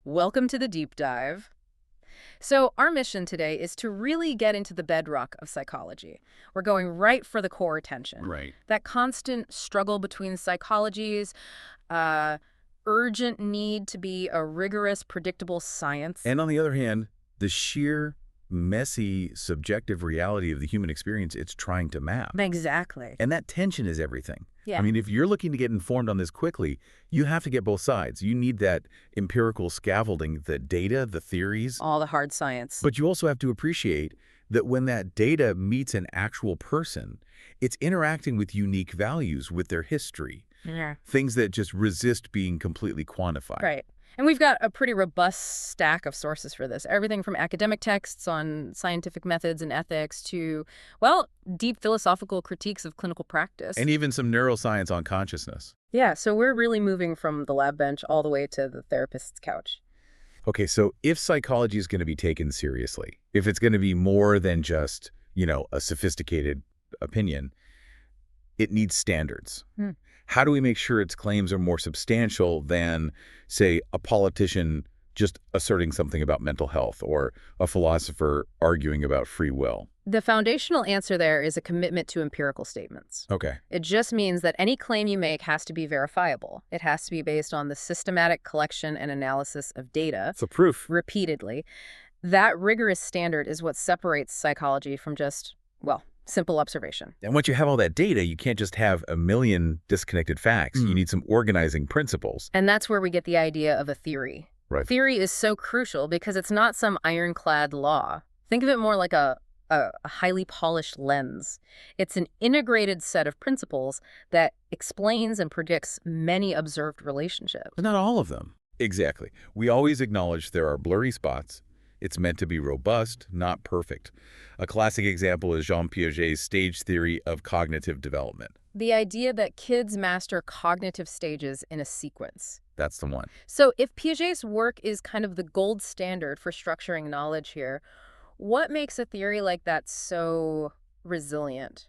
Welcome to the deep dive. So our mission today is to really get into the bedrock of psychology. We're going right for the core attention. Right. That constant struggle between psychologies, uh, urgent need to be a rigorous, predictable science. And on the other hand, the sheer, messy, subjective reality of the human experience it's trying to map. Exactly. And that tension is everything. Yeah. I mean, if you're looking to get informed on this quickly, you have to get both sides. You need that empirical scaffolding, the data, the theories. All the hard science. But you also have to appreciate that when that data meets an actual person, it's interacting with unique values, with their history. Yeah. Things that just resist being completely quantified. Right. And we've got a pretty robust stack of sources for this. Everything from academic texts on scientific methods and ethics to, well, deep philosophical critiques of clinical practice. And even some neuroscience on consciousness. Yeah, so we're really moving from the lab bench all the way to the therapist's couch. Okay, so if psychology is going to be taken seriously, if it's going to be more than just, a sophisticated opinion, it needs standards. How do we make sure its claims are more substantial than, say, a politician just asserting something about mental health or a philosopher arguing about free will? The foundational answer there is a commitment to empirical statements. Okay. It just means that any claim you make has to be verifiable. It has to be based on the systematic collection and analysis of data. So proof. Repeatedly. That rigorous standard is what separates psychology from just, well, simple observation. And once you have all that data, you can't just have a million disconnected facts. You need some organizing principles. And that's where we get the idea of a theory. Right. Theory is so crucial because it's not some ironclad law. Think of it more like a highly polished lens. It's an integrated set of principles that explains and predicts many observed relationships. But not all of them. Exactly. We always acknowledge there are blurry spots. It's meant to be robust, not perfect. A classic example is Jean Piaget's stage theory of cognitive development. The idea that kids master cognitive stages in a sequence. That's the one. So if Piaget's work is kind of the gold standard for structuring knowledge here, what makes a theory like that so resilient?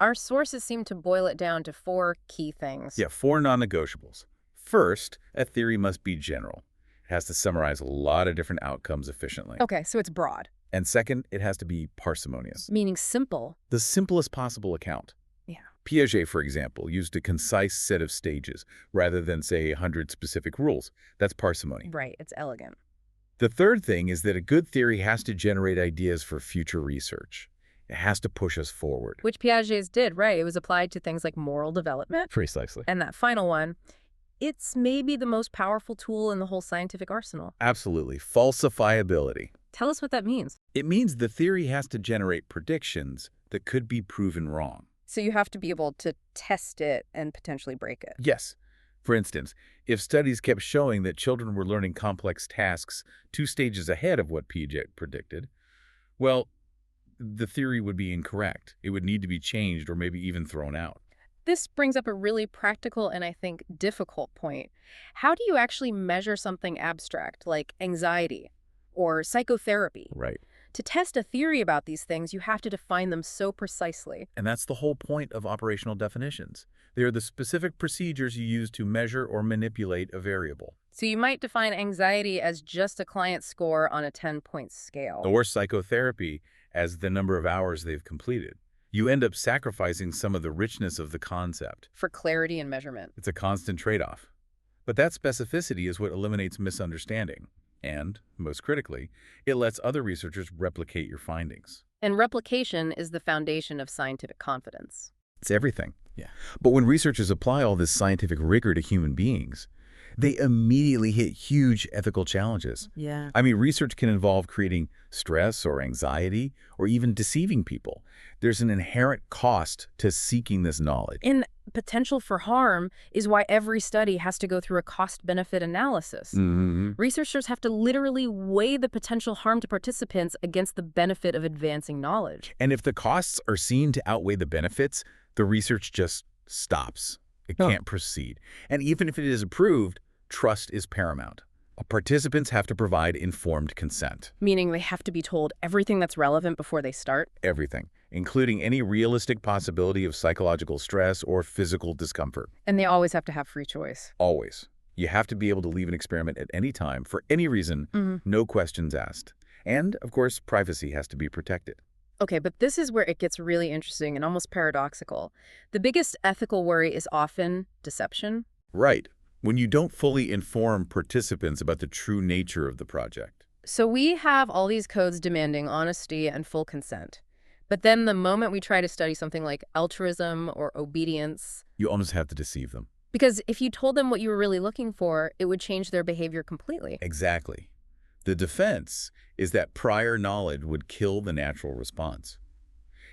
Our sources seem to boil it down to 4 key things. Yeah, 4 non-negotiables. First, a theory must be general. It has to summarize a lot of different outcomes efficiently. Okay, so it's broad. And second, it has to be parsimonious. Meaning simple. The simplest possible account. Yeah. Piaget, for example, used a concise set of stages rather than, say, 100 specific rules. That's parsimony. Right, it's elegant. The third thing is that a good theory has to generate ideas for future research. It has to push us forward. Which Piaget's did, right? It was applied to things like moral development. Precisely. And that final one, it's maybe the most powerful tool in the whole scientific arsenal. Absolutely. Falsifiability. Tell us what that means. It means the theory has to generate predictions that could be proven wrong. So you have to be able to test it and potentially break it. Yes. For instance, if studies kept showing that children were learning complex tasks 2 stages ahead of what Piaget predicted, well, the theory would be incorrect. It would need to be changed or maybe even thrown out. This brings up a really practical and I think difficult point. How do you actually measure something abstract like anxiety or psychotherapy? Right. To test a theory about these things, you have to define them so precisely. And that's the whole point of operational definitions. They are the specific procedures you use to measure or manipulate a variable. So you might define anxiety as just a client score on a 10-point scale. Or psychotherapy as the number of hours they've completed. You end up sacrificing some of the richness of the concept. For clarity and measurement. It's a constant trade-off. But that specificity is what eliminates misunderstanding. And, most critically, it lets other researchers replicate your findings. And replication is the foundation of scientific confidence. It's everything. Yeah. But when researchers apply all this scientific rigor to human beings, they immediately hit huge ethical challenges. Yeah. I mean, research can involve creating stress or anxiety or even deceiving people. There's an inherent cost to seeking this knowledge. And potential for harm is why every study has to go through a cost-benefit analysis. Researchers have to literally weigh the potential harm to participants against the benefit of advancing knowledge. And if the costs are seen to outweigh the benefits, the research just stops. It can't proceed. And even if it is approved, trust is paramount. Participants have to provide informed consent. Meaning they have to be told everything that's relevant before they start? Everything, including any realistic possibility of psychological stress or physical discomfort. And they always have to have free choice. Always. You have to be able to leave an experiment at any time, for any reason, no questions asked. And, of course, privacy has to be protected. Okay, but this is where it gets really interesting and almost paradoxical. The biggest ethical worry is often deception. Right. When you don't fully inform participants about the true nature of the project. So we have all these codes demanding honesty and full consent. But then the moment we try to study something like altruism or obedience, You almost have to deceive them. because if you told them what you were really looking for, it would change their behavior completely. Exactly. The defense is that prior knowledge would kill the natural response.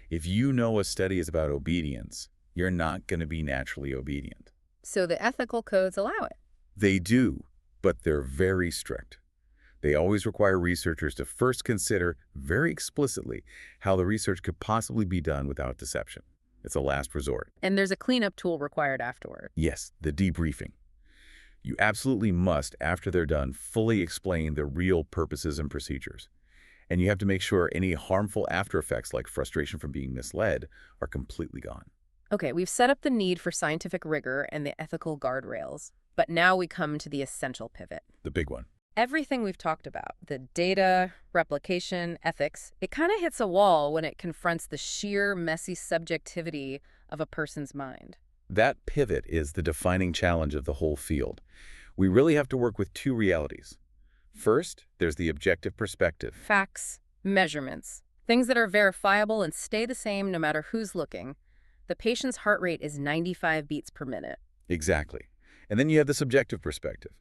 If you know a study is about obedience, you're not going to be naturally obedient. So the ethical codes allow it. They do, but they're very strict. They always require researchers to first consider very explicitly how the research could possibly be done without deception. It's a last resort. And there's a cleanup tool required afterward. Yes, the debriefing. You absolutely must, after they're done, fully explain the real purposes and procedures. And you have to make sure any harmful after effects like frustration from being misled are completely gone. Okay, we've set up the need for scientific rigor and the ethical guardrails. But now we come to the essential pivot. The big one. Everything we've talked about, the data, replication, ethics, it kind of hits a wall when it confronts the sheer, messy subjectivity of a person's mind. That pivot is the defining challenge of the whole field. We really have to work with two realities. First, there's the objective perspective. Facts, measurements, things that are verifiable and stay the same no matter who's looking. The patient's heart rate is 95 beats per minute. Exactly. And then you have the subjective perspective.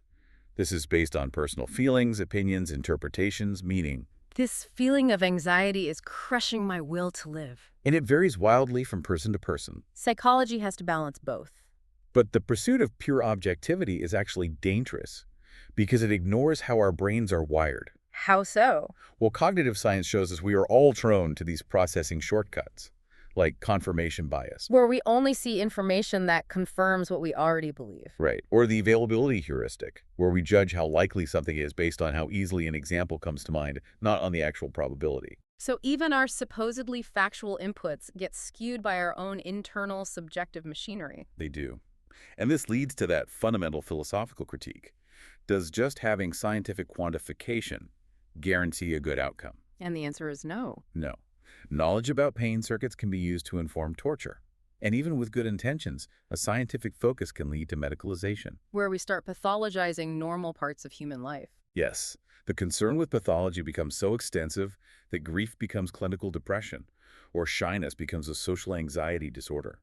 This is based on personal feelings, opinions, interpretations, meaning. This feeling of anxiety is crushing my will to live. And it varies wildly from person to person. Psychology has to balance both. But the pursuit of pure objectivity is actually dangerous because it ignores how our brains are wired. How so? Well, cognitive science shows us we are all prone to these processing shortcuts, like confirmation bias. Where we only see information that confirms what we already believe. Right. Or the availability heuristic, where we judge how likely something is based on how easily an example comes to mind, not on the actual probability. So even our supposedly factual inputs get skewed by our own internal subjective machinery. They do. And this leads to that fundamental philosophical critique. Does just having scientific quantification guarantee a good outcome? And the answer is no. No. Knowledge about pain circuits can be used to inform torture. And even with good intentions, a scientific focus can lead to medicalization. Where we start pathologizing normal parts of human life. Yes, the concern with pathology becomes so extensive that grief becomes clinical depression, or shyness becomes a social anxiety disorder.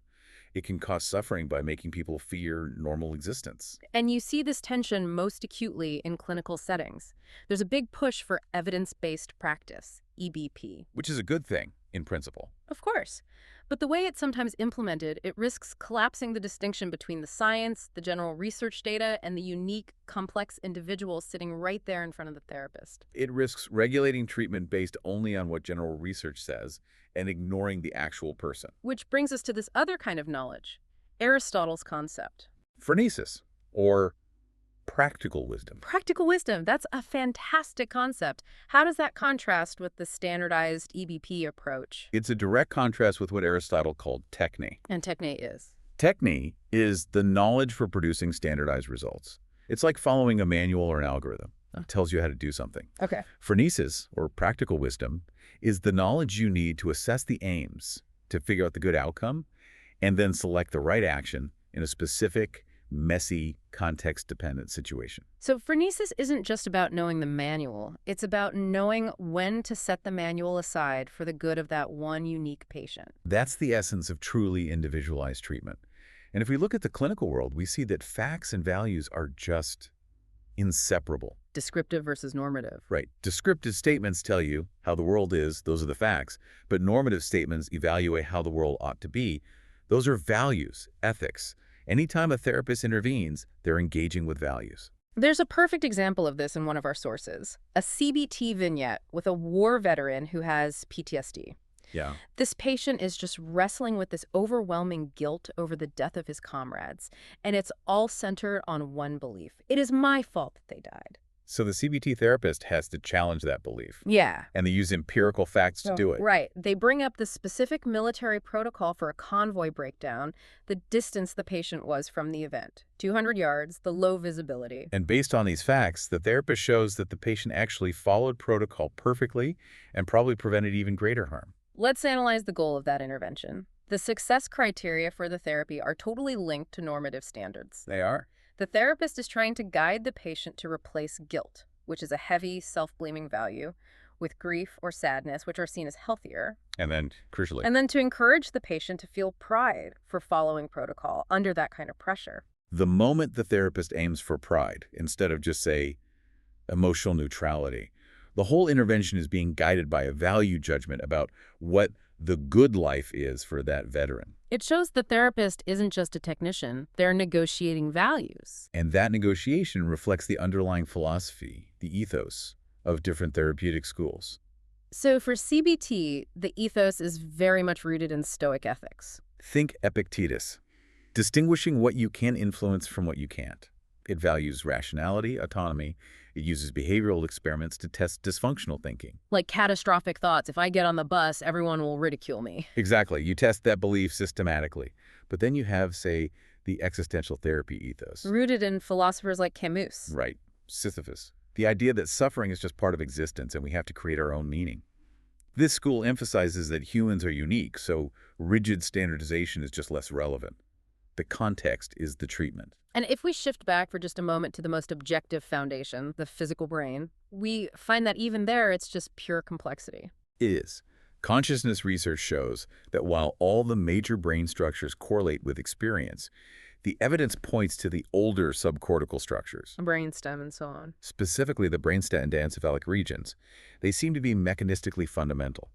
It can cause suffering by making people fear normal existence. And you see this tension most acutely in clinical settings. There's a big push for evidence-based practice, EBP. Which is a good thing, in principle. Of course. But the way it's sometimes implemented, it risks collapsing the distinction between the science, the general research data, and the unique, complex individual sitting right there in front of the therapist. It risks regulating treatment based only on what general research says and ignoring the actual person. Which brings us to this other kind of knowledge, Aristotle's concept. Phronesis, or practical wisdom. Practical wisdom, that's a fantastic concept. How does that contrast with the standardized EBP approach? It's a direct contrast with what Aristotle called techne. And techne is? Techne is the knowledge for producing standardized results. It's like following a manual or an algorithm. It tells you how to do something. Okay. Phronesis, or practical wisdom, is the knowledge you need to assess the aims, to figure out the good outcome, and then select the right action in a specific, messy, context-dependent situation. So phronesis isn't just about knowing the manual. It's about knowing when to set the manual aside for the good of that one unique patient. That's the essence of truly individualized treatment. And if we look at the clinical world, we see that facts and values are just inseparable. Descriptive versus normative. Right. Descriptive statements tell you how the world is, those are the facts, but normative statements evaluate how the world ought to be. Those are values, ethics. Anytime a therapist intervenes, they're engaging with values. There's a perfect example of this in one of our sources, a CBT vignette with a war veteran who has PTSD. Yeah. This patient is just wrestling with this overwhelming guilt over the death of his comrades, and it's all centered on one belief. It is my fault that they died. So the CBT therapist has to challenge that belief. Yeah. And they use empirical facts to do it. Right. They bring up the specific military protocol for a convoy breakdown, the distance the patient was from the event, 200 yards, the low visibility. And based on these facts, the therapist shows that the patient actually followed protocol perfectly and probably prevented even greater harm. Let's analyze the goal of that intervention. The success criteria for the therapy are totally linked to normative standards. They are. The therapist is trying to guide the patient to replace guilt, which is a heavy, self-blaming value, with grief or sadness, which are seen as healthier. And then, crucially, And then to encourage the patient to feel pride for following protocol under that kind of pressure. the moment the therapist aims for pride instead of just, say, emotional neutrality, the whole intervention is being guided by a value judgment about what the good life is for that veteran. It shows the therapist isn't just a technician, they're negotiating values. And that negotiation reflects the underlying philosophy, the ethos, of different therapeutic schools. So for CBT, the ethos is very much rooted in Stoic ethics. Think Epictetus, distinguishing what you can influence from what you can't. It values rationality, autonomy. It uses behavioral experiments to test dysfunctional thinking. Like catastrophic thoughts, if I get on the bus, everyone will ridicule me. Exactly. You test that belief systematically. But then you have, say, the existential therapy ethos. Rooted in philosophers like Camus. Right. Sisyphus. The idea that suffering is just part of existence and we have to create our own meaning. This school emphasizes that humans are unique, so rigid standardization is just less relevant. The context is the treatment. And if we shift back for just a moment to the most objective foundation, the physical brain, we find that even there, it's just pure complexity. It is. Consciousness research shows that while all the major brain structures correlate with experience, the evidence points to the older subcortical structures, Brainstem and so on. specifically the brainstem and encephalic regions. They seem to be mechanistically fundamental.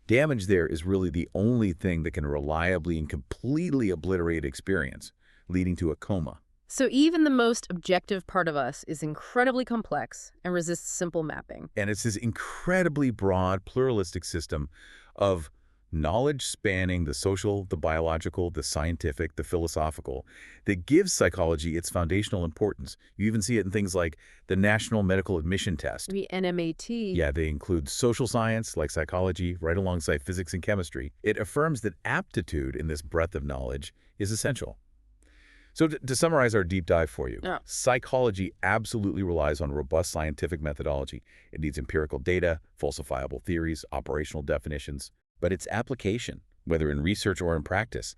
Damage there is really the only thing that can reliably and completely obliterate experience, leading to a coma. So even the most objective part of us is incredibly complex and resists simple mapping. And it's this incredibly broad, pluralistic system of knowledge spanning the social, the biological, the scientific, the philosophical, that gives psychology its foundational importance. You even see it in things like the National Medical Admission Test. The NMAT. Yeah, they include social science, like psychology, right alongside physics and chemistry. It affirms that aptitude in this breadth of knowledge is essential. So to summarize our deep dive for you, psychology absolutely relies on robust scientific methodology. It needs empirical data, falsifiable theories, operational definitions. But its application, whether in research or in practice,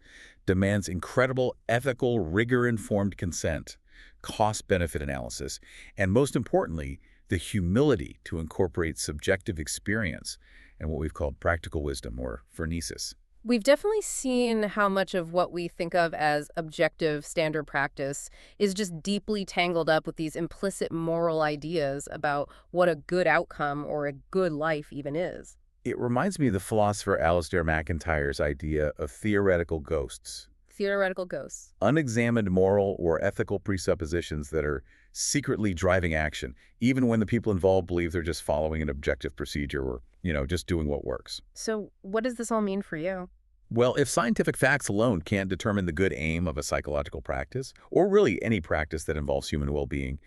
demands incredible ethical, rigor-informed consent, cost-benefit analysis, and most importantly, the humility to incorporate subjective experience and what we've called practical wisdom, or phronesis. We've definitely seen how much of what we think of as objective standard practice is just deeply tangled up with these implicit moral ideas about what a good outcome or a good life even is. It reminds me of the philosopher Alasdair MacIntyre's idea of theoretical ghosts. Theoretical ghosts. Unexamined moral or ethical presuppositions that are secretly driving action, even when the people involved believe they're just following an objective procedure or, just doing what works. So what does this all mean for you? Well, if scientific facts alone can't determine the good aim of a psychological practice, or really any practice that involves human well-being,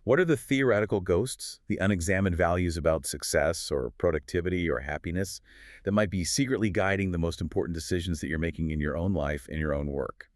what are the theoretical ghosts, the unexamined values about success or productivity or happiness that might be secretly guiding the most important decisions that you're making in your own life and your own work?